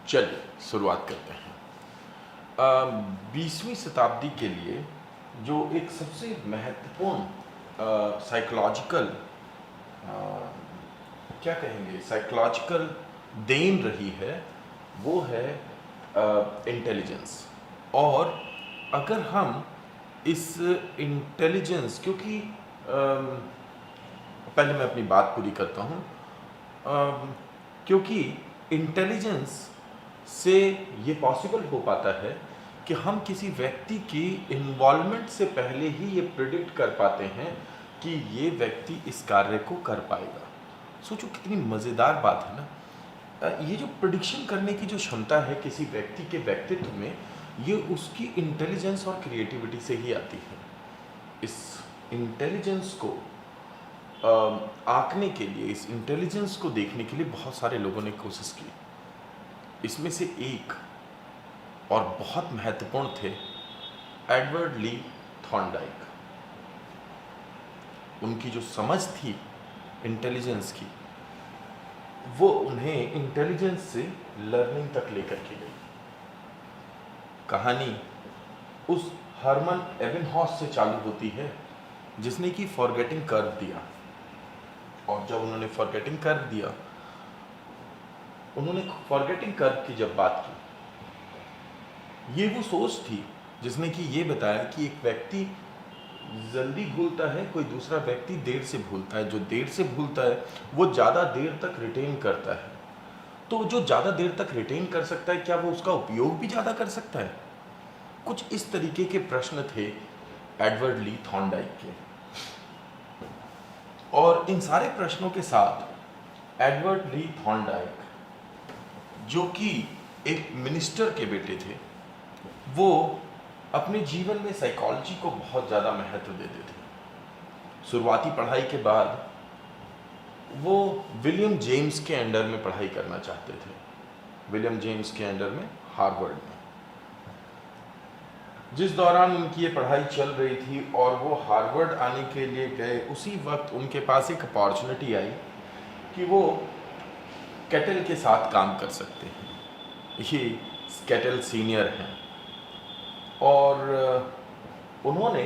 चलिए शुरुआत करते हैं। 20वीं शताब्दी के लिए जो एक सबसे महत्वपूर्ण साइकोलॉजिकल क्या कहेंगे साइकोलॉजिकल देन रही है वो है इंटेलिजेंस। और अगर हम इस इंटेलिजेंस क्योंकि पहले मैं अपनी बात पूरी करता हूँ, क्योंकि इंटेलिजेंस से ये पॉसिबल हो पाता है कि हम किसी व्यक्ति की इन्वॉल्वमेंट से पहले ही ये प्रिडिक्ट कर पाते हैं कि ये व्यक्ति इस कार्य को कर पाएगा। सोचो कितनी मज़ेदार बात है ना। ये जो प्रिडिक्शन करने की जो क्षमता है किसी व्यक्ति के व्यक्तित्व में, ये उसकी इंटेलिजेंस और क्रिएटिविटी से ही आती है। इस इंटेलिजेंस को आंकने के लिए, इस इंटेलिजेंस को देखने के लिए बहुत सारे लोगों ने कोशिश की। इसमें से एक और बहुत महत्वपूर्ण थे एडवर्ड ली थॉर्नडाइक। उनकी जो समझ थी इंटेलिजेंस की, वो उन्हें इंटेलिजेंस से लर्निंग तक लेकर के गई। कहानी उस हरमन एबिंगहॉस से चालू होती है जिसने कि फॉरगेटिंग कर्व दिया। और जब उन्होंने फॉरगेटिंग कर्व दिया, उन्होंने फॉरगेटिंग कर्व की जब बात की, ये वो सोच थी जिसने कि ये बताया कि एक व्यक्ति जल्दी भूलता है, कोई दूसरा व्यक्ति देर से भूलता है। जो देर से भूलता है वो ज़्यादा देर तक रिटेन करता है। तो जो ज़्यादा देर तक रिटेन कर सकता है, क्या वो उसका उपयोग भी ज़्यादा कर सकता है? कुछ इस तरीके के प्रश्न थे एडवर्ड ली थॉर्नडाइक के। और इन सारे प्रश्नों के साथ एडवर्ड ली थॉर्नडाइक, जो कि एक मिनिस्टर के बेटे थे, वो अपने जीवन में साइकोलॉजी को बहुत ज़्यादा महत्व देते थे। शुरुआती पढ़ाई के बाद वो विलियम जेम्स के अंडर में पढ़ाई करना चाहते थे, विलियम जेम्स के अंडर में हार्वर्ड में। जिस दौरान उनकी ये पढ़ाई चल रही थी और वो हार्वर्ड आने के लिए गए, उसी वक्त उनके पास एक अपॉर्चुनिटी आई कि वो कैटल के साथ काम कर सकते हैं। ये कैटल सीनियर हैं और उन्होंने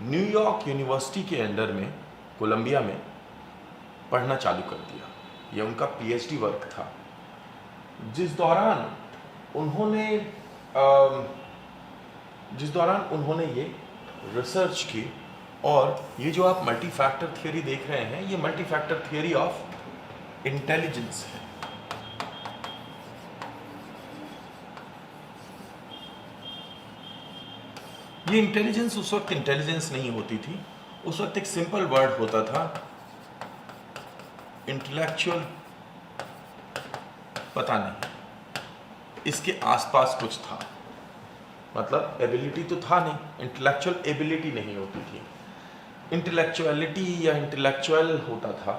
न्यूयॉर्क यूनिवर्सिटी के अंडर में, कोलंबिया में पढ़ना चालू कर दिया। यह उनका पीएचडी वर्क था। जिस दौरान उन्होंने ये रिसर्च की, और ये जो आप मल्टी फैक्टर थियोरी देख रहे हैं, ये multi factor theory of intelligence है। ये इंटेलिजेंस उस वक्त इंटेलिजेंस नहीं होती थी, उस वक्त एक सिंपल वर्ड होता था इंटेलेक्चुअल, पता नहीं, इसके आसपास कुछ था। मतलब एबिलिटी तो था नहीं, इंटेलेक्चुअल एबिलिटी नहीं होती थी। इंटेलेक्चुअलिटी या इंटेलेक्चुअल होता था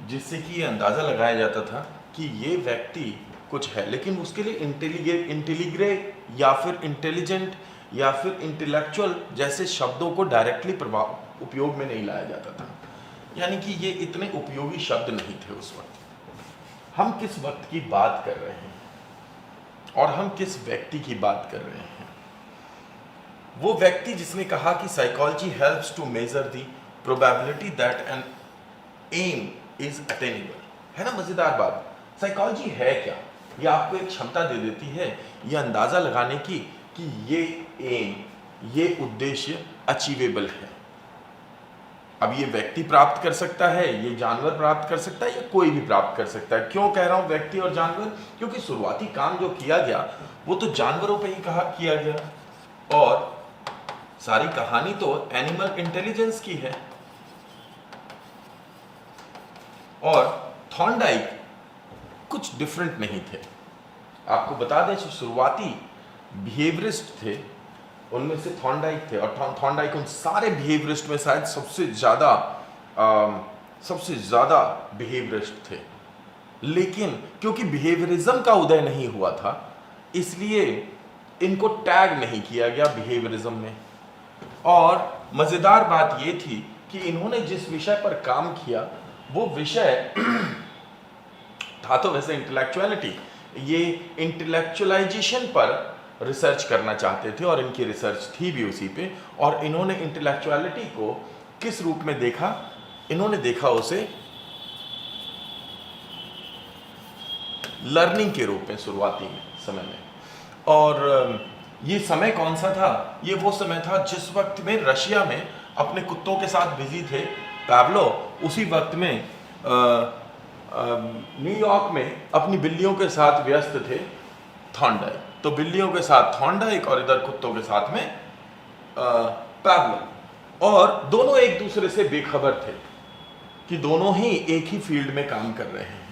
जिससे कि ये अंदाज़ा लगाया जाता था कि ये व्यक्ति कुछ है, लेकिन उसके लिए इंटेलिग्रे या फिर इंटेलिजेंट या फिर इंटेलेक्चुअल जैसे शब्दों को डायरेक्टली उपयोग में नहीं लाया जाता था। यानी कि ये इतने उपयोगी शब्द नहीं थे उस वक्त। हम किस वक्त की बात कर रहे हैं और हम किस व्यक्ति की बात कर रहे हैं? वो व्यक्ति जिसने कहा कि psychology helps to measure the probability that an aim is attainable. है ना मजेदार बात? साइकोलॉजी है क्या? ये आपको एक क्षमता दे देती है ये अंदाजा लगाने की कि ये एम, ये उद्देश्य अचीवेबल है। अब ये व्यक्ति प्राप्त कर सकता है, ये जानवर प्राप्त कर सकता है, या कोई भी प्राप्त कर सकता है। क्यों कह रहा हूं व्यक्ति और जानवर? क्योंकि शुरुआती काम जो किया गया वो तो जानवरों पे ही किया गया, और सारी कहानी तो एनिमल इंटेलिजेंस की है। और थॉर्नडाइक कुछ डिफरेंट नहीं थे। आपको बता दें, शुरुआती बिहेवियरिस्ट थे, उनमें से थॉर्नडाइक थे। और थॉर्नडाइक उन सारे बिहेवियरिस्ट में शायद सबसे ज़्यादा बिहेवियरिस्ट थे। लेकिन क्योंकि बिहेवियरिज्म का उदय नहीं हुआ था, इसलिए इनको टैग नहीं किया गया बिहेवियरिज्म में। और मज़ेदार बात ये थी कि इन्होंने जिस विषय पर काम किया वो विषय था तो वैसे इंटेलेक्चुअलिटी, ये इंटेलेक्चुअलाइजेशन पर रिसर्च करना चाहते थे और इनकी रिसर्च थी भी उसी पे। और इन्होंने इंटेलेक्चुअलिटी को किस रूप में देखा? इन्होंने देखा उसे लर्निंग के रूप में शुरुआती समय में। और ये समय कौन सा था? ये वो समय था जिस वक्त में रशिया में अपने कुत्तों के साथ बिजी थे पाब्लो, उसी वक्त में न्यूयॉर्क में अपनी बिल्लियों के साथ व्यस्त थे थॉर्नडाइक। तो बिल्लियों के साथ थॉर्नडाइक और इधर कुत्तों के साथ में पाब्लो, और दोनों एक दूसरे से बेखबर थे कि दोनों ही एक ही फील्ड में काम कर रहे हैं।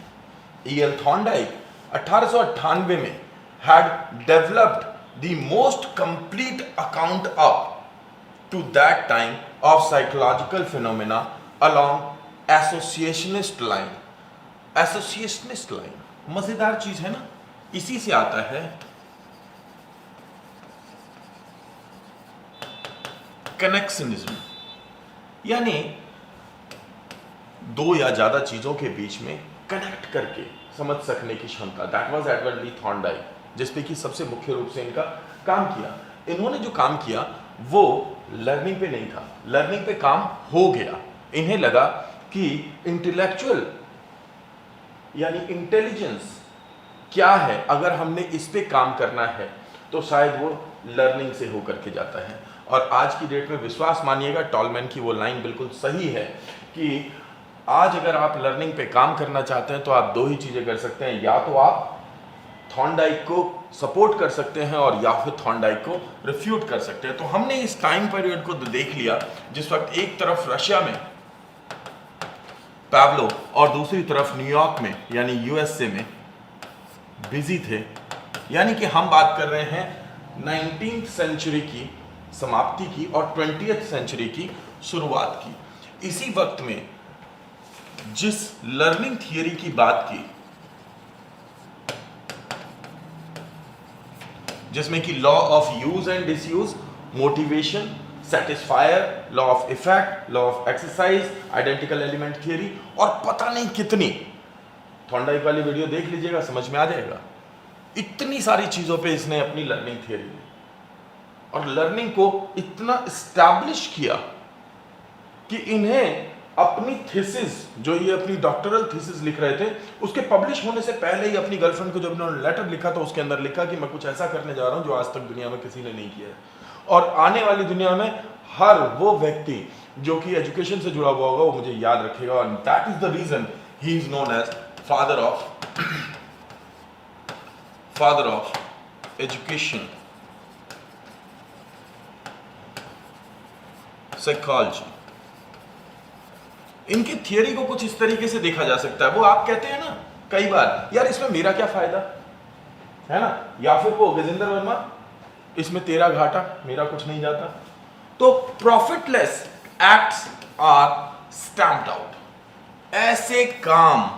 ईएल थॉर्नडाइक 1898 में had developed the most complete account up to that time of psychological phenomena along associationist line। associationist line मजेदार चीज है ना, इसी से आता है कनेक्शनिज्म, यानी दो या ज्यादा चीजों के बीच में कनेक्ट करके समझ सकने की क्षमता। That was Edward Lee Thorndike, जिसपे कि सबसे मुख्य रूप से इनका काम किया। इन्होंने जो काम किया वो लर्निंग पे नहीं था, लर्निंग पे काम हो गया। इन्हें लगा कि इंटेलेक्चुअल यानी इंटेलिजेंस क्या है, अगर हमने इस पे काम करना है तो शायद वो लर्निंग से होकर के जाता है। और आज की डेट में विश्वास मानिएगा, टॉलमैन की वो लाइन बिल्कुल सही है कि आज अगर आप लर्निंग पे काम करना चाहते हैं तो आप दो ही चीजें कर सकते हैं, या तो आप थॉर्नडाइक को सपोर्ट कर सकते हैं और या फिर थॉर्नडाइक को रिफ्यूट कर सकते हैं। तो हमने इस टाइम पीरियड को देख लिया जिस वक्त एक तरफ रशिया में पाब्लो और दूसरी तरफ न्यूयॉर्क में यानी यूएसए में बिजी थे। यानी कि हम बात कर रहे हैं 19th सेंचुरी की समाप्ति की और 20th सेंचुरी की शुरुआत की। इसी वक्त में जिस लर्निंग थियरी की बात की, जिसमें कि law of use and disuse, motivation, satisfier, law of effect, law of exercise, identical element theory और पता नहीं कितनी, थॉर्नडाइक वाली वीडियो देख लीजिएगा, समझ में आ जाएगा। इतनी सारी चीजों पे इसने अपनी लर्निंग थियरी दी और लर्निंग को इतना एस्टैब्लिश किया कि इन्हें अपनी थीसिस, जो ये अपनी डॉक्टरल थीसिस लिख रहे थे, उसके पब्लिश होने से पहले ही अपनी गर्लफ्रेंड को जब इन्होंने लेटर लिखा तो उसके अंदर लिखा कि मैं कुछ ऐसा करने जा रहा हूं जो आज तक दुनिया में किसी ने नहीं किया है। और आने वाली दुनिया में हर वो व्यक्ति जो कि एजुकेशन से जुड़ा हुआ होगा वो मुझे याद रखेगा, और that is the reason he is known as father of education psychology. इनकी थियरी को कुछ इस तरीके से देखा जा सकता है। वो आप कहते हैं ना कई बार, यार इसमें मेरा क्या फायदा है ना, या फिर वो गजेंद्र वर्मा, इसमें तेरा घाटा मेरा कुछ नहीं जाता। तो profitless acts are stamped out. ऐसे काम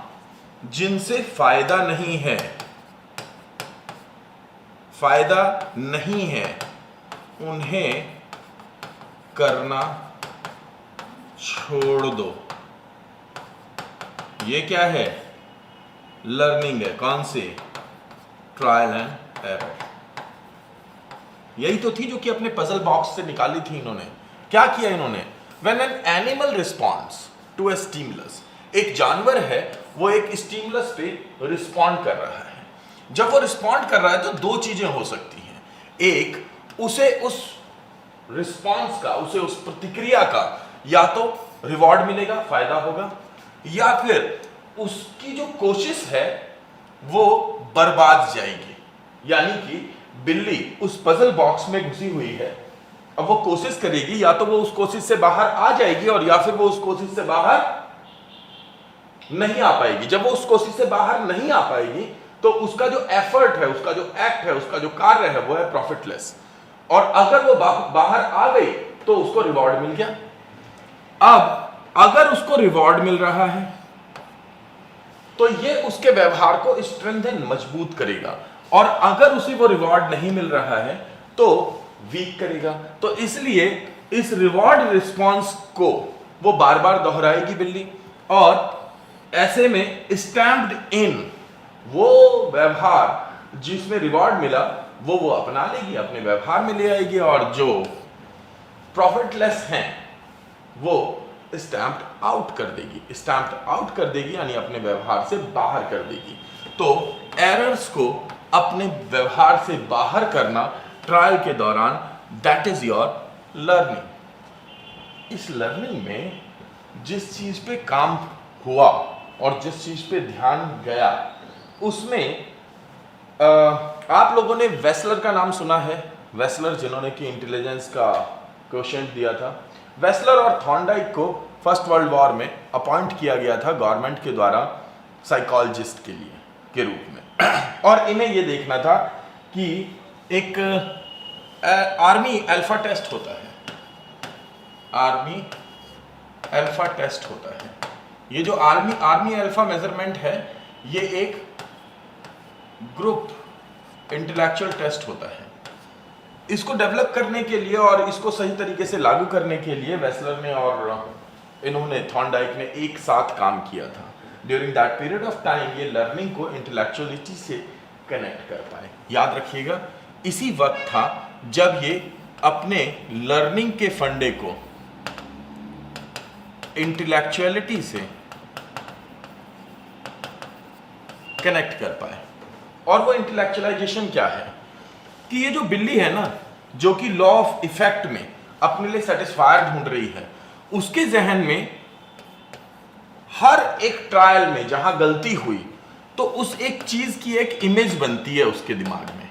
जिनसे फायदा नहीं है, फायदा नहीं है, उन्हें करना छोड़ दो। ये क्या है? लर्निंग है। कौन से? Trial and error. यही तो थी जो कि अपने पजल बॉक्स से निकाली थी इन्होंने। क्या किया इन्होंने? When an animal responds to a stimulus, एक जानवर है वो एक स्टिमुलस पे रिस्पॉन्ड कर रहा है। जब वो रिस्पॉन्ड कर रहा है तो दो चीजें हो सकती हैं। एक, उसे उस रिस्पॉन्स का, उसे उस प्रतिक्रिया का या तो रिवॉर्ड मिलेगा, फायदा होगा, या फिर उसकी जो कोशिश है वो बर्बाद जाएगी। यानी कि बिल्ली उस पजल बॉक्स में घुसी हुई है, अब वो कोशिश करेगी, या तो वो उस कोशिश से बाहर आ जाएगी और या फिर वो उस कोशिश से बाहर नहीं आ पाएगी। जब वो उस कोशिश से बाहर नहीं आ पाएगी तो उसका जो एफर्ट है, उसका जो एक्ट है, उसका जो कार्य है वो है प्रॉफिटलेस। और अगर वो बाहर आ गई तो उसको रिवॉर्ड मिल गया। अब अगर उसको रिवॉर्ड मिल रहा है तो ये उसके व्यवहार को स्ट्रेंथन, मजबूत करेगा, और अगर उसे वो रिवॉर्ड नहीं मिल रहा है तो वीक करेगा। तो इसलिए इस रिवॉर्ड रिस्पॉन्स को वो बार बार दोहराएगी बिल्ली, और ऐसे में स्टैम्प्ड इन वो व्यवहार जिसमें रिवॉर्ड मिला वो अपना लेगी, अपने व्यवहार में ले आएगी, और जो प्रॉफिटलेस हैं वो स्टैम्प्ड आउट कर देगी, स्टैम्प्ड आउट कर देगी यानी अपने व्यवहार से बाहर कर देगी। तो एरर्स को अपने व्यवहार से बाहर करना ट्रायल के दौरान, दैट इज योर लर्निंग। इस लर्निंग में जिस चीज पे काम हुआ और जिस चीज पे ध्यान गया उसमें आप लोगों ने वेसलर का नाम सुना है? वेसलर जिन्होंने कि इंटेलिजेंस का क्वोशिएंट दिया था। वेसलर और थॉर्नडाइक को फर्स्ट वर्ल्ड वॉर में अपॉइंट किया गया था गवर्नमेंट के द्वारा साइकोलॉजिस्ट के रूप में और इन्हें ये देखना था कि एक आर्मी अल्फा टेस्ट होता है, आर्मी अल्फा टेस्ट होता है। ये जो आर्मी अल्फा मेजरमेंट है ये एक ग्रुप इंटेलेक्चुअल टेस्ट होता है। इसको डेवलप करने के लिए और इसको सही तरीके से लागू करने के लिए वेसलर ने और इन्होंने थॉर्नडाइक ने एक साथ काम किया था। During that period of time ये लर्निंग को इंटेलेक्चुअलिटी से कनेक्ट कर पाए। याद रखिएगा इसी वक्त था जब ये अपने लर्निंग के फंडे को इंटेलेक्चुअलिटी से कनेक्ट कर पाए। और वो इंटेलेक्चुअलाइजेशन क्या है कि ये जो बिल्ली है ना, जो कि लॉ ऑफ इफेक्ट में अपने लिए सेटिस्फायर ढूंढ रही है, उसके जहन में हर एक ट्रायल में जहां गलती हुई तो उस एक चीज की एक इमेज बनती है उसके दिमाग में,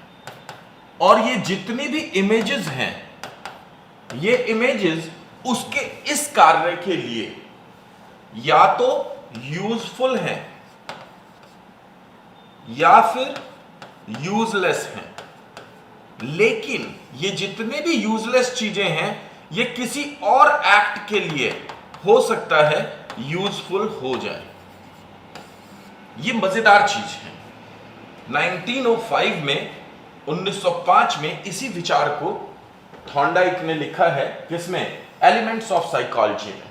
और ये जितनी भी इमेजेस हैं ये इमेजेस उसके इस कार्य के लिए या तो यूजफुल हैं या फिर यूजलेस हैं। लेकिन ये जितने भी यूजलेस चीजें हैं ये किसी और एक्ट के लिए हो सकता है यूजफुल हो जाए। ये मजेदार चीज है। 1905 में 1905 में इसी विचार को थॉर्नडाइक ने लिखा है, किसमें? एलिमेंट्स ऑफ साइकोलॉजी में,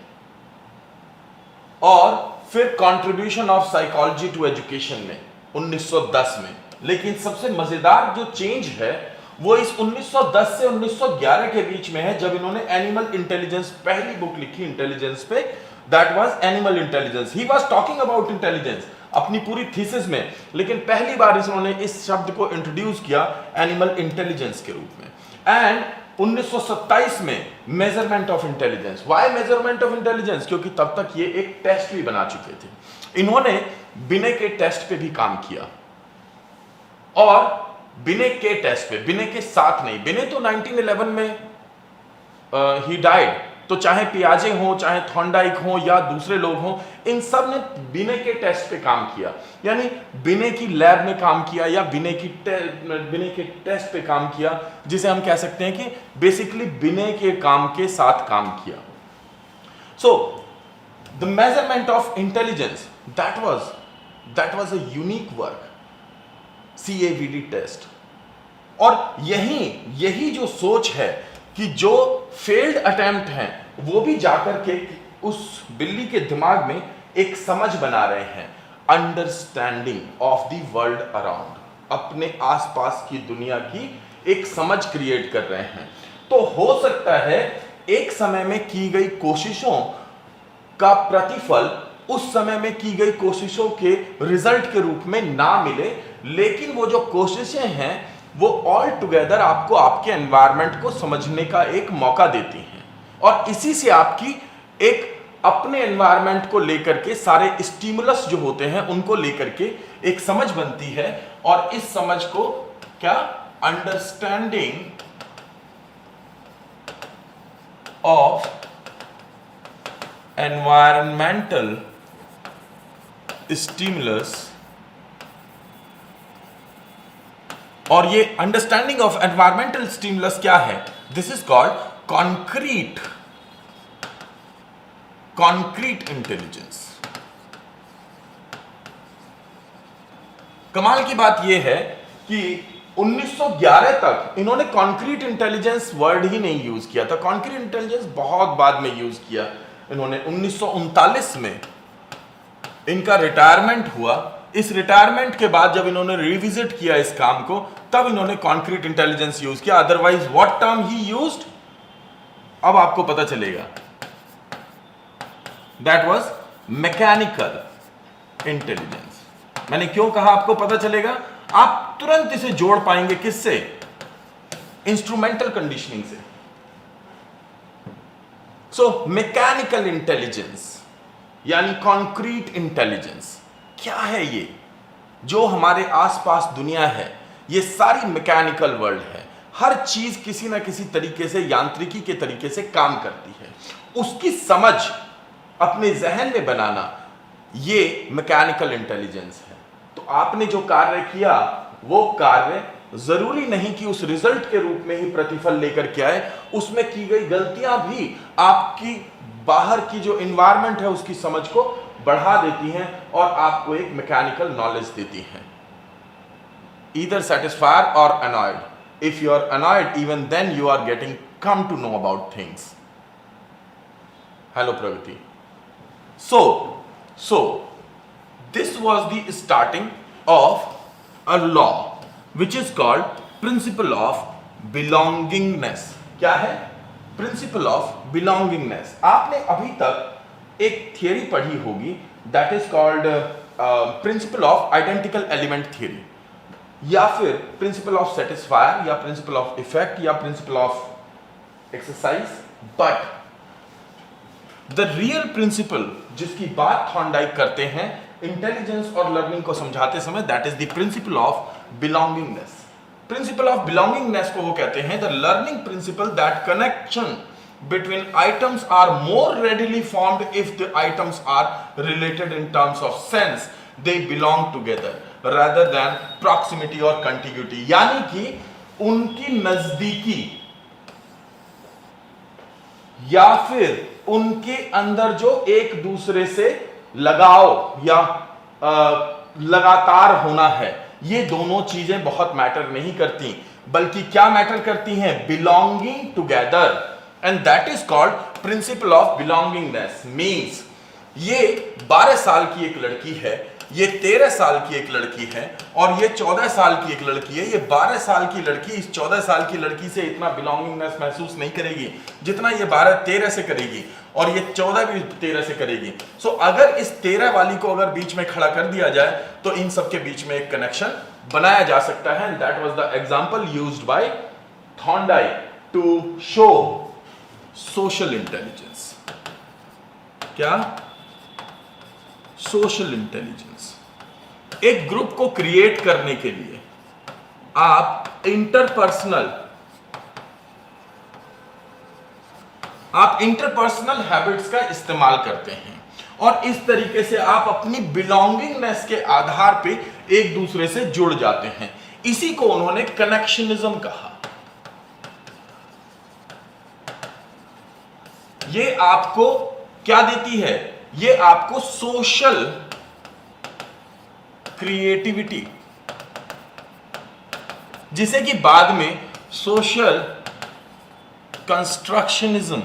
और फिर contribution of psychology to education में 1910 में। लेकिन सबसे मजेदार जो चेंज है वो इस 1910 से 1911 के बीच में है, जब इन्होंने एनिमल इंटेलिजेंस पहली बुक लिखी इंटेलिजेंस पे, that was animal intelligence. He was talking about intelligence अपनी पूरी थीसिस में, लेकिन पहली बार इन्होंने इस शब्द को इंट्रोड्यूस किया एनिमल इंटेलिजेंस के रूप में। एंड 1927 में measurement of intelligence. Why measurement of intelligence? क्योंकि तब तक ये एक टेस्ट भी बना चुके थे। इन्होंने बिने के टेस्ट पे भी काम किया, और बिने के टेस्ट पे, बिने के साथ नहीं। बिने तो 1911 में ही डाइड, तो चाहे पियाजे हो, चाहे थॉर्नडाइक हो या दूसरे लोग हों, इन सब ने बिने के टेस्ट पे काम किया, यानी बिने की लैब में काम किया या बिने के टेस्ट पे काम किया, जिसे हम कह सकते हैं कि बेसिकली बिने के काम के साथ काम किया। So the measurement of intelligence, that was a unique work, CAVD test. और यही जो सोच है कि जो फेल्ड अटेम्प्ट हैं वो भी जाकर के उस बिल्ली के दिमाग में एक समझ बना रहे हैं, understanding of the world around, अपने आसपास की दुनिया की एक समझ क्रिएट कर रहे हैं। तो हो सकता है एक समय में की गई कोशिशों का प्रतिफल उस समय में की गई कोशिशों के रिजल्ट के रूप में ना मिले, लेकिन वो जो कोशिशें हैं वो ऑल टुगेदर आपको आपके एनवायरनमेंट को समझने का एक मौका देती हैं, और इसी से आपकी एक अपने एनवायरनमेंट को लेकर के सारे स्टिमुलस जो होते हैं उनको लेकर के एक समझ बनती है, और इस समझ को क्या? अंडरस्टैंडिंग ऑफ एनवायरमेंटल स्टिमुलस, और ये अंडरस्टैंडिंग ऑफ एनवायरमेंटल स्टिमुलस क्या है? This is called concrete intelligence. कमाल की बात यह है कि 1911 तक इन्होंने कॉन्क्रीट इंटेलिजेंस वर्ड ही नहीं यूज किया था। कॉन्क्रीट इंटेलिजेंस बहुत बाद में यूज किया इन्होंने। 1939 में इनका रिटायरमेंट हुआ इस रिटायरमेंट के बाद जब इन्होंने रिविजिट किया इस काम को, तब इन्होंने कॉन्क्रीट इंटेलिजेंस यूज किया। Otherwise what term he used, अब आपको पता चलेगा, दैट वाज मैकेनिकल इंटेलिजेंस। मैंने क्यों कहा आपको पता चलेगा? आप तुरंत इसे जोड़ पाएंगे किससे? इंस्ट्रूमेंटल कंडीशनिंग से। सो मैकेनिकल इंटेलिजेंस यानी कॉन्क्रीट इंटेलिजेंस क्या है? ये जो हमारे आसपास दुनिया है, ये सारी मैकेनिकल वर्ल्ड है। हर चीज किसी ना किसी तरीके से, यांत्रिकी के तरीके से काम करती है। उसकी समझ अपने जहन में बनाना, ये मैकेनिकल इंटेलिजेंस है। तो आपने जो कार्य किया, वो कार्य जरूरी नहीं कि उस रिजल्ट के रूप में ही प्रतिफल लेकर के आए। उसमें की गई गलतियां भी आपकी बाहर की जो एनवायरनमेंट है उसकी समझ को बढ़ा देती हैं और आपको एक मैकेनिकल नॉलेज देती हैं। Either satisfied or annoyed. If you are annoyed, even then you are getting come to know about things. Hello Pragati. So this was the starting of a law which is called principle of belongingness. क्या है? Principle of belongingness. आपने अभी तक एक theory पढ़ी होगी, that is called principle of identical element theory, या फिर प्रिंसिपल ऑफ सेटिस्फायर, या प्रिंसिपल ऑफ इफेक्ट, या principle of exercise. But the real principle जिसकी बात थॉर्नडाइक करते हैं इंटेलिजेंस और लर्निंग को समझाते समय, that is the principle of belongingness. Principle of belongingness को वो कहते हैं the learning principal that connection between items are more readily formed if the items are related in terms of sense, they belong together rather than proximity or contiguity। यानी कि उनकी नजदीकी या फिर उनके अंदर जो एक दूसरे से लगाव या लगातार होना है, ये दोनों चीजें बहुत मैटर नहीं करती, बल्कि क्या मैटर करती हैं? Belonging together. And that is called principle of belongingness। Means ये 12 साल की एक लड़की है, ये 13 साल की एक लड़की है, और ये 14 साल की एक लड़की है। ये 12 साल की लड़की इस 14 साल की लड़की से इतना बिलोंगिंगनेस महसूस नहीं करेगी जितना ये 12-13 से करेगी, और ये 14 भी 13 से करेगी। सो अगर इस 13 वाली को अगर बीच में खड़ा कर दिया जाए तो इन सबके बीच में एक कनेक्शन बनाया जा सकता है। That was the example used by Thorndike to show social intelligence. क्या? Social intelligence. एक ग्रुप को क्रिएट करने के लिए आप इंटरपर्सनल हैबिट्स का इस्तेमाल करते हैं, और इस तरीके से आप अपनी बिलोंगिंगनेस के आधार पे एक दूसरे से जुड़ जाते हैं। इसी को उन्होंने कनेक्शनिज्म कहा। ये आपको क्या देती है? ये आपको सोशल क्रिएटिविटी, जिसे कि बाद में सोशल कंस्ट्रक्शनिज्म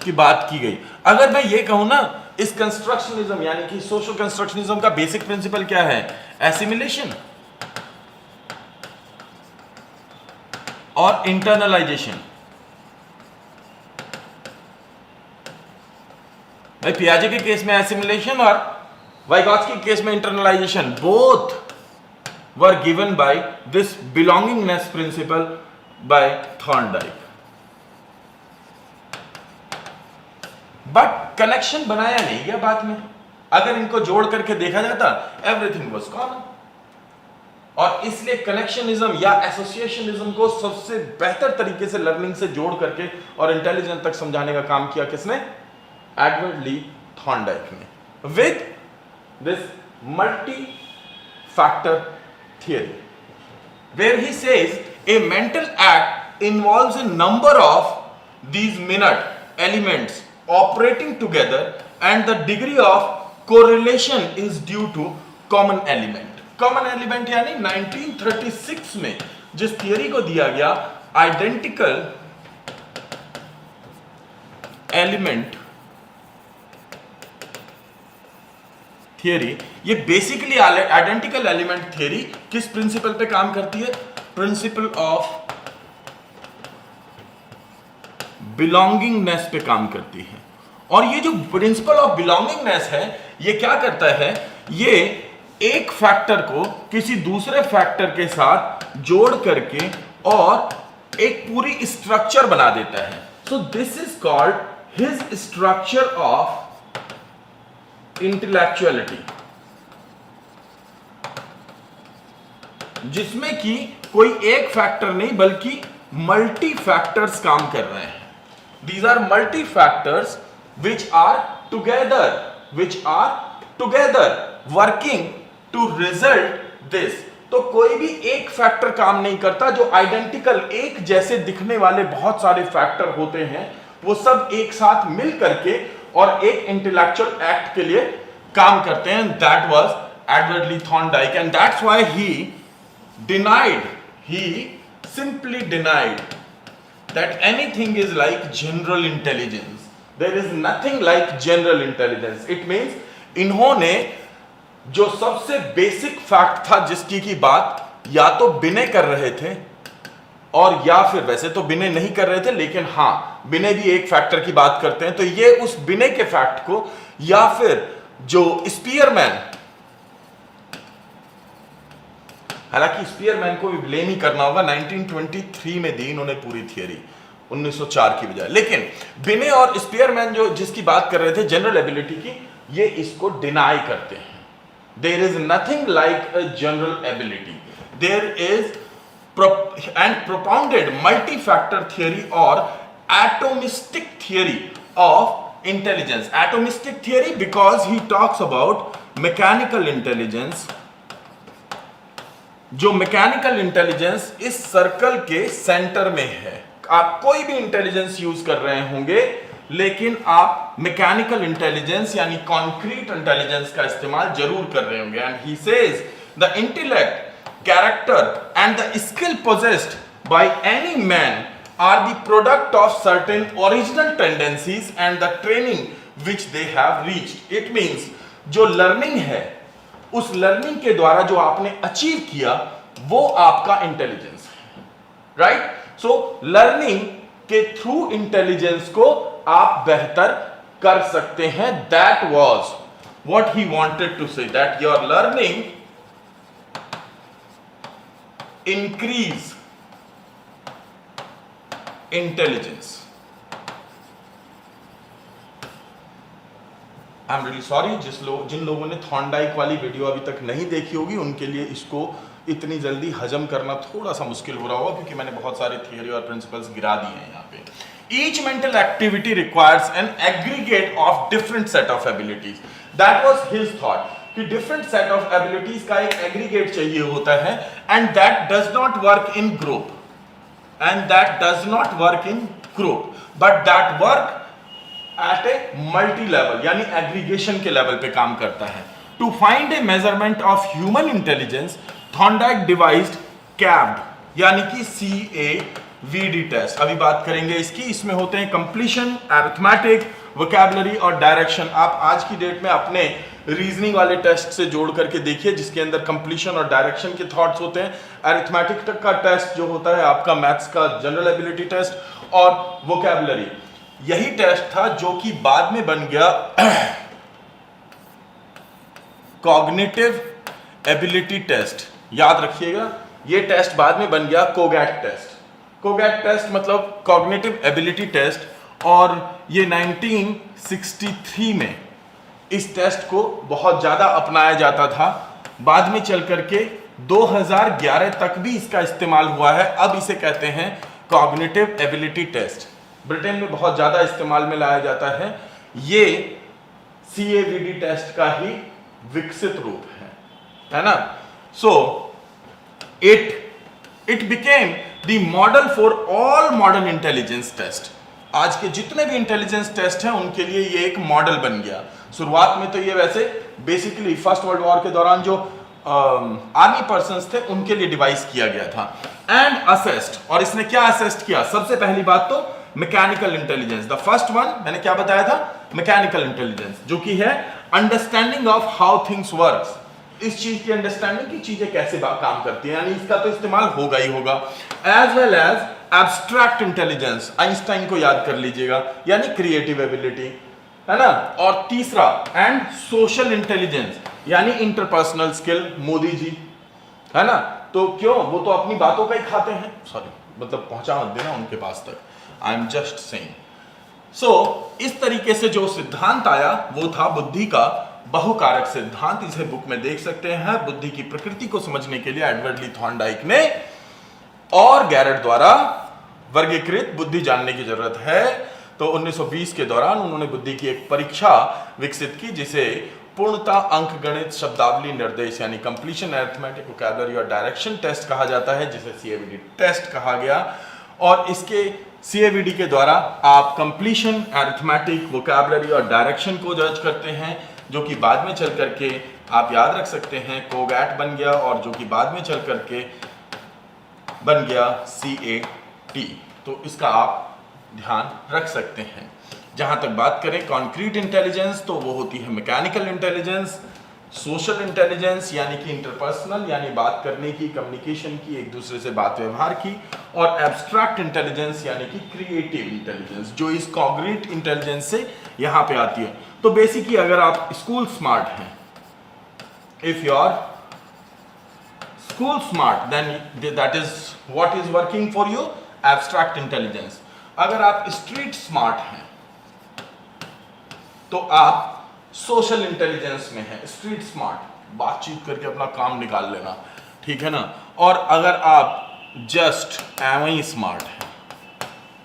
की बात की गई। अगर मैं ये कहूं ना, इस कंस्ट्रक्शनिज्म यानी कि सोशल कंस्ट्रक्शनिज्म का बेसिक प्रिंसिपल क्या है? एसिमिलेशन और इंटरनलाइजेशन। भाई पियाजे के केस में एसिमिलेशन और वाइगॉत्स्की के केस में internalisation, both were given by this belongingness principal bye Thorndike. But connection बनाया नहीं गया बाद में। अगर इनको जोड़ करके देखा जाता, एवरीथिंग वाज कॉमन। और इसलिए कनेक्शनिज्म या एसोसिएशनिज्म को सबसे बेहतर तरीके से लर्निंग से जोड़ करके और इंटेलिजेंस तक समझाने का काम किया किसने? एडवर्ड ली थॉर्नडाइक ने, with this multi factor theory, where he says a mental act involves a number of these minute elements operating together and the degree of correlation is due to common element। Common element यानी 1936 में जिस theory को दिया गया identical element theory, ये basically identical element theory किस principal पे काम करती है? प्रिंसिपल ऑफ बिलोंगिंगनेस पे काम करती है। और ये जो प्रिंसिपल ऑफ बिलोंगिंगनेस है, ये क्या करता है? ये एक फैक्टर को किसी दूसरे फैक्टर के साथ जोड़ करके और एक पूरी स्ट्रक्चर बना देता है। So this is called his structure of intellectuality, जिसमें कि कोई एक फैक्टर नहीं बल्कि मल्टी फैक्टर्स काम कर रहे हैं। These are multi factors which are together working to result this। तो कोई भी एक फैक्टर काम नहीं करता, जो आइडेंटिकल एक जैसे दिखने वाले बहुत सारे फैक्टर होते हैं वो सब एक साथ मिल करके और एक इंटेलेक्चुअल एक्ट के लिए काम करते हैं। That was Edward Lee Thorndike and that's why he simply denied that anything is like general intelligence। There is nothing like general intelligence। It means इन्होंने जो सबसे बेसिक फैक्ट था जिसकी की बात या तो बिने कर रहे थे और या फिर, वैसे तो बिने नहीं कर रहे थे लेकिन हां बिने भी एक फैक्टर की बात करते हैं, तो ये उस बिने के फैक्ट को या फिर जो स्पीयरमैन, हालांकि स्पीयरमैन को भी ब्लेम ही करना होगा, 1923 में दी इन्होंने पूरी थियरी 1904 की बजाय, लेकिन बिने और स्पीयरमैन जो जिसकी बात कर रहे थे जनरल एबिलिटी की, ये इसको डिनाई करते हैं। There is nothing like a general ability, there is and propounded multi-factor theory or atomistic theory of intelligence। Atomistic theory because he talks about mechanical intelligence, जो मैकेनिकल इंटेलिजेंस इस circle के centre में है। आप कोई भी इंटेलिजेंस यूज कर रहे होंगे लेकिन आप मैकेनिकल इंटेलिजेंस यानी कॉन्क्रीट इंटेलिजेंस का इस्तेमाल जरूर कर रहे होंगे। And he says the intellect, character and the skill possessed by any man are the product of certain original tendencies and the training which they have reached। It means जो learning है, उस learning के द्वारा जो आपने achieve किया वो आपका इंटेलिजेंस है, राइट? सो लर्निंग के थ्रू इंटेलिजेंस को आप बेहतर कर सकते हैं। That was what he wanted to say, that your learning increase intelligence। I am really sorry जिन लोगों ने थॉर्नडाइक वाली वीडियो अभी तक नहीं देखी होगी उनके लिए इसको इतनी जल्दी हजम करना थोड़ा सा मुश्किल हो रहा होगा, क्योंकि मैंने बहुत सारे थियरी और प्रिंसिपल्स गिरा दिए हैं यहाँ पे। Each mental activity requires an aggregate of different set of abilities. That was his thought कि डिफरेंट सेट ऑफ एबिलिटीज का एक एग्रीगेट चाहिए होता है, and that does not work in group, but that work at a multi level, यानी aggregation के level पे काम करता है। To find a measurement of human intelligence, Thorndike devised CAVD यानी कि CAVD टेस्ट। अभी बात करेंगे इसकी। इसमें होते हैं कंप्लीशन, अरिथमेटिक, वोकैबुलरी और डायरेक्शन। आप आज की डेट में अपने रीजनिंग वाले टेस्ट से जोड़ करके देखिए जिसके अंदर कंप्लीशन और डायरेक्शन के थॉट्स होते हैं। अरिथमेटिक का टेस्ट जो होता है आपका मैथ्स का जनरल एबिलिटी टेस्ट, और वोकैबुलरी यही टेस्ट था जो कि बाद में बन गया कॉग्निटिव एबिलिटी टेस्ट। याद रखिएगा ये टेस्ट बाद में बन गया कोगैट टेस्ट। कोगैट टेस्ट मतलब कॉग्निटिव एबिलिटी टेस्ट, और ये 1963 में इस टेस्ट को बहुत ज्यादा अपनाया जाता था। बाद में चल करके 2011 तक भी इसका इस्तेमाल हुआ है। अब इसे कहते हैं कॉग्निटिव एबिलिटी टेस्ट। ब्रिटेन में बहुत ज्यादा इस्तेमाल में लाया जाता है। ये CAVD टेस्ट का ही विकसित रूप है ना? So it became the model for all modern intelligence test. आज के जितने भी इंटेलिजेंस टेस्ट हैं उनके लिए ये एक मॉडल बन गया। शुरुआत में तो ये वैसे बेसिकली फर्स्ट वर्ल्ड वॉर के दौरान जो आर्मी पर्सन्स थे उनके लिए डिवाइस किया गया था। एंड असेस्ड, और इसने क्या असेस्ट किया? सबसे पहली बात तो mechanical intelligence. The first one मैंने क्या बताया था? मैकेनिकल इंटेलिजेंस, जो कि है understanding of how things works, इस चीज की अंडरस्टैंडिंग की चीजें कैसे काम करती हैं, यानी इसका तो इस्तेमाल होगा ही होगा। As well as abstract intelligence, Einstein को याद कर लीजिएगा, यानी क्रिएटिव एबिलिटी, है ना। और तीसरा एंड सोशल इंटेलिजेंस, यानी इंटरपर्सनल स्किल, मोदी जी, है ना। तो क्यों, वो तो अपनी बातों का ही खाते हैं, सॉरी मतलब पहुंचा मत देना उनके पास तक, आई एम जस्ट सेइंग। सो इस तरीके से जो सिद्धांत आया वो था बुद्धि का बहुकारक सिद्धांत। इसे बुक में देख सकते हैं। बुद्धि की प्रकृति को समझने के लिए एडवर्ड ली थॉर्नडाइक ने और गैरेट द्वारा वर्गीकृत बुद्धि जानने की जरूरत है। तो 1920 के दौरान उन्होंने बुद्धि की एक परीक्षा विकसित की जिसे पूर्णता अंकगणित शब्दावली निर्देश यानी कंप्लीशन अरिथमेटिक वोकैबुलरी और डायरेक्शन टेस्ट कहा जाता है, जिसे सीएवीडी टेस्ट कहा गया। और इसके सीएवीडी के द्वारा आप कंप्लीशन अरिथमेटिक वोकैबुलरी और डायरेक्शन को जज करते हैं, जो कि बाद में चल करके आप याद रख सकते हैं कोगैट बन गया, और जो कि बाद में चल करके बन गया CAT। तो इसका आप ध्यान रख सकते हैं। जहां तक बात करें कॉन्क्रीट इंटेलिजेंस, तो वो होती है मैकेनिकल इंटेलिजेंस, सोशल इंटेलिजेंस यानी कि इंटरपर्सनल यानी बात करने की, कम्युनिकेशन की, एक दूसरे से बात व्यवहार की, और एब्स्ट्रैक्ट इंटेलिजेंस यानी कि क्रिएटिव इंटेलिजेंस, जो इस कॉन्क्रीट इंटेलिजेंस से यहां पे आती है। तो बेसिकली अगर आप स्कूल स्मार्ट हैं, if you are school smart then that is what is working for you, abstract intelligence। अगर आप street smart हैं तो आप social intelligence में हैं, street smart, बातचीत करके अपना काम निकाल लेना, ठीक है ना। और अगर आप just एवं स्मार्ट हैं,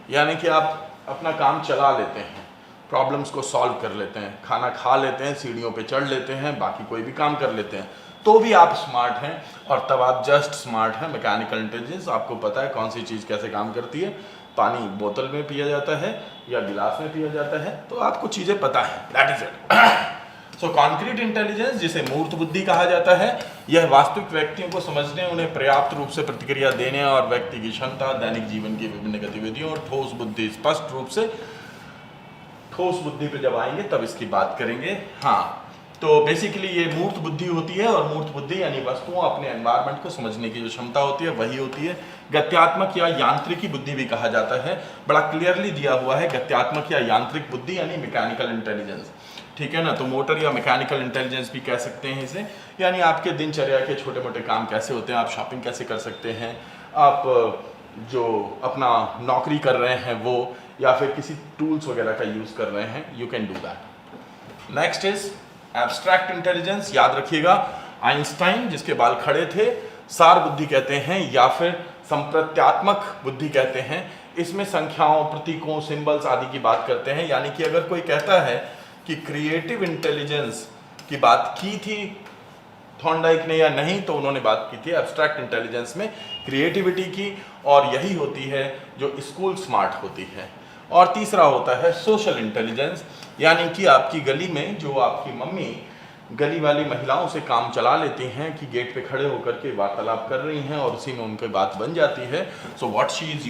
यानी कि आप अपना काम चला लेते हैं, प्रॉब्लम्स को सॉल्व कर लेते हैं, खाना खा लेते हैं, सीढ़ियों पे चढ़ लेते हैं, बाकी कोई भी काम कर लेते हैं, तो भी आप स्मार्ट हैं। और तब आप जस्ट स्मार्ट हैं, मैकेनिकल इंटेलिजेंस, आपको पता है कौन सी चीज़ कैसे काम करती है, पानी बोतल में पिया जाता है या गिलास में पिया जाता है, तो आपको चीज़ें पता है, that is it. So concrete intelligence, जिसे मूर्त बुद्धि कहा जाता है, यह वास्तविक व्यक्तियों को समझने, उन्हें पर्याप्त रूप से प्रतिक्रिया देने और व्यक्ति की क्षमता, दैनिक जीवन की विभिन्न गतिविधियों और ठोस बुद्धि, स्पष्ट रूप से ठोस बुद्धि पे जब आएंगे तब इसकी बात करेंगे। हाँ, तो बेसिकली ये मूर्त बुद्धि होती है, और मूर्त बुद्धि यानी वस्तुओं, अपने एनवायरनमेंट को समझने की जो क्षमता होती है वही होती है। गत्यात्मक या यांत्रिकी बुद्धि भी कहा जाता है, बड़ा क्लियरली दिया हुआ है, गत्यात्मक या यांत्रिक बुद्धि यानी मैकेनिकल इंटेलिजेंस, ठीक है ना। तो मोटर या मैकेनिकल इंटेलिजेंस भी कह सकते हैं इसे, यानी आपके दिनचर्या के छोटे मोटे काम कैसे होते हैं, आप शॉपिंग कैसे कर सकते हैं, आप जो अपना नौकरी कर रहे हैं वो, या फिर किसी टूल्स वगैरह का यूज कर रहे हैं, you can do that. Next is abstract intelligence. याद रखिएगा, आइंस्टाइन जिसके बाल खड़े थे, सार बुद्धि कहते हैं या फिर संप्रत्यात्मक बुद्धि कहते हैं। इसमें संख्याओं, प्रतीकों, सिंबल्स आदि की बात करते हैं। यानी कि अगर कोई कहता है कि क्रिएटिव इंटेलिजेंस की बात की थी थॉर्नडाइक ने या नहीं, तो उन्होंने बात की थी एब्स्ट्रैक्ट इंटेलिजेंस में क्रिएटिविटी की, और यही होती है जो स्कूल स्मार्ट होती है। और तीसरा होता है सोशल इंटेलिजेंस, यानी कि आपकी गली में जो आपकी मम्मी गली वाली महिलाओं से काम चला लेती हैं कि गेट पे खड़े होकर के वार्तालाप कर रही हैं और उसी में उनकी बात बन जाती है। So what she is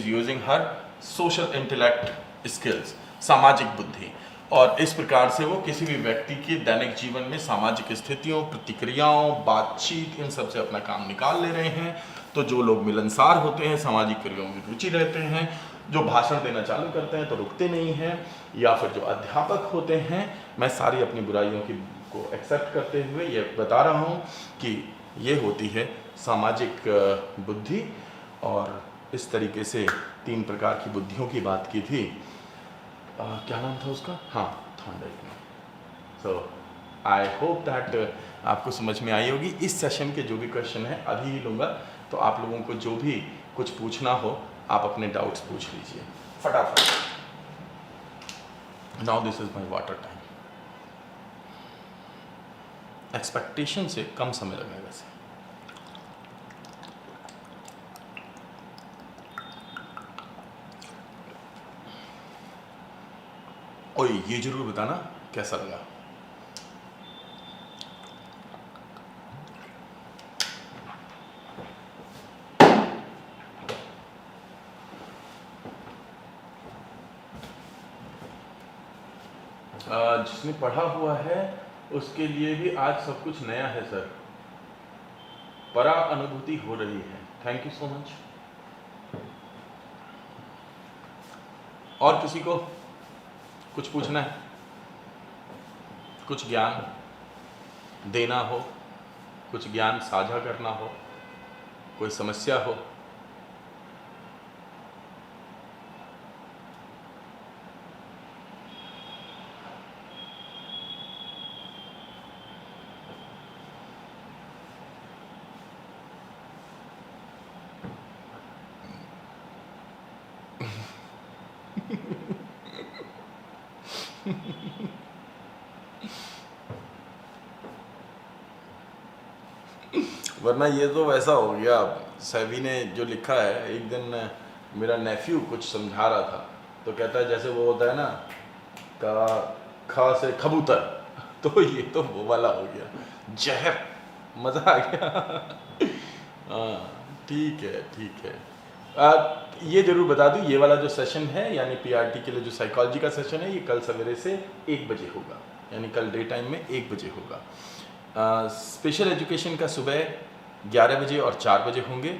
using her social intellect skills, सामाजिक बुद्धि, और इस प्रकार से वो किसी भी व्यक्ति के दैनिक जीवन में सामाजिक स्थितियों, प्रतिक्रियाओं, बातचीत, इन सब से अपना काम निकाल ले रहे हैं। तो जो लोग मिलनसार होते हैं, सामाजिक क्रियाओं में रुचि रहते हैं, जो भाषण देना चालू करते हैं तो रुकते नहीं हैं, या फिर जो अध्यापक होते हैं, मैं सारी अपनी बुराइयों की को एक्सेप्ट करते हुए ये बता रहा हूँ कि ये होती है सामाजिक बुद्धि। और इस तरीके से 3 प्रकार की बुद्धियों की बात की थी। क्या नाम था उसका? हाँ, थॉर्नडाइक ने। सो आई होप दैट आपको समझ में आई होगी। इस सेशन के जो भी क्वेश्चन है अभी ही लूँगा, तो आप लोगों को जो भी कुछ पूछना हो आप अपने डाउट्स पूछ लीजिए फटाफट। Now this is my water time. Expectation से कम समय लगेगा वैसे। ओए, ये जरूर बताना कैसा लगा। जिसने पढ़ा हुआ है उसके लिए भी आज सब कुछ नया है सर, परा अनुभूति हो रही है। Thank you so much. और किसी को कुछ पूछना है, कुछ ज्ञान देना हो, कुछ ज्ञान साझा करना हो, कोई समस्या हो? वरना ये तो वैसा हो गया, सैवी ने जो लिखा है, एक दिन मेरा नेफ्यू कुछ समझा रहा था तो कहता है जैसे वो होता है ना का खा से कबूतर, तो ये तो वो वाला हो गया, जहर। मज़ा आ गया। हाँ ठीक है ठीक है। ये जरूर बता दूं, ये वाला जो सेशन है यानी पीआरटी के लिए जो साइकोलॉजी का सेशन है, ये कल सवेरे से 1 बजे होगा, यानी कल डे टाइम में 1 बजे होगा। स्पेशल एजुकेशन का सुबह 11 बजे और 4 बजे होंगे।